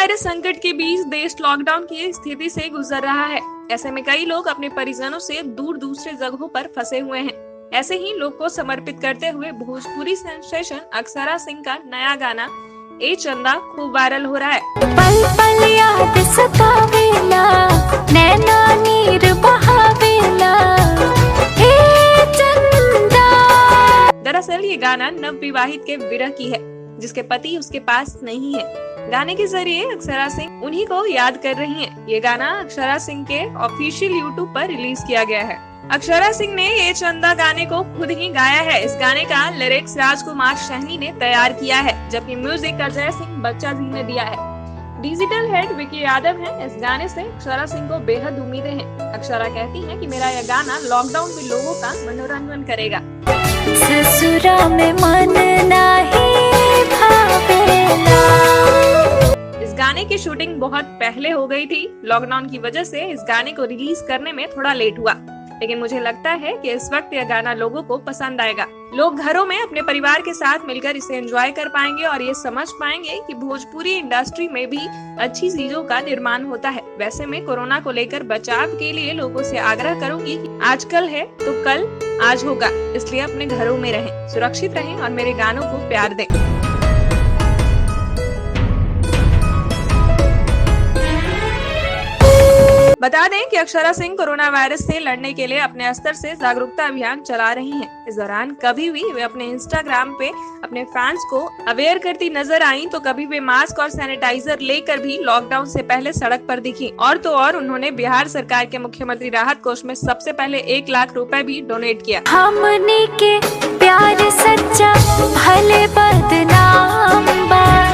Virus संकट के बीच देश लॉकडाउन की स्थिति से गुजर रहा है। ऐसे में कई लोग अपने परिजनों से दूर दूसरे जगहों पर फंसे हुए हैं। ऐसे ही लोग को समर्पित करते हुए भोजपुरी सेंसेशन अक्षरा सिंह का नया गाना ए चंदा खूब वायरल हो रहा है। पल पल याद सतावेला, नैना नीर बहावेला, ए चंदा। दरअसल ये गाना नवविवाहित के विरह की है, जिसके पति उसके पास नहीं है। गाने के जरिए अक्षरा सिंह उन्हीं को याद कर रही हैं। ये गाना अक्षरा सिंह के ऑफिशियल यूट्यूब पर रिलीज किया गया है। अक्षरा सिंह ने ये चंदा गाने को खुद ही गाया है। इस गाने का लिरिक्स राजकुमार शहनी ने तैयार किया है, जबकि म्यूजिक अजय सिंह बच्चा जी ने दिया है। डिजिटल हेड विकी यादव है। इस गाने से अक्षरा सिंह को बेहद उम्मीदें हैं। अक्षरा कहती हैं कि मेरा यह गाना लॉकडाउन में लोगों का मनोरंजन करेगा। ससुरा में मन नाही भावेला। इस गाने की शूटिंग बहुत पहले हो गई थी। लॉकडाउन की वजह से इस गाने को रिलीज करने में थोड़ा लेट हुआ, लेकिन मुझे लगता है कि इस वक्त यह गाना लोगों को पसंद आएगा। लोग घरों में अपने परिवार के साथ मिलकर इसे एंजॉय कर पाएंगे और ये समझ पाएंगे कि भोजपुरी इंडस्ट्री में भी अच्छी चीजों का निर्माण होता है। वैसे में कोरोना को लेकर बचाव के लिए लोगों से आग्रह करूंगी कि आजकल है तो कल आज होगा, इसलिए अपने घरों में रहें, सुरक्षित रहें और मेरे गानों को प्यार दें। बता दें कि अक्षरा सिंह कोरोना वायरस से लड़ने के लिए अपने स्तर से जागरूकता अभियान चला रही हैं। इस दौरान कभी भी वे अपने इंस्टाग्राम पे अपने फैंस को अवेयर करती नजर आईं, तो कभी वे मास्क और सैनिटाइजर लेकर भी लॉकडाउन से पहले सड़क पर दिखी। और तो और उन्होंने बिहार सरकार के मुख्यमंत्री राहत कोष में सबसे पहले 1 लाख रुपए भी डोनेट किया। हमने के प्यार सच्चा भले बदनाम बा।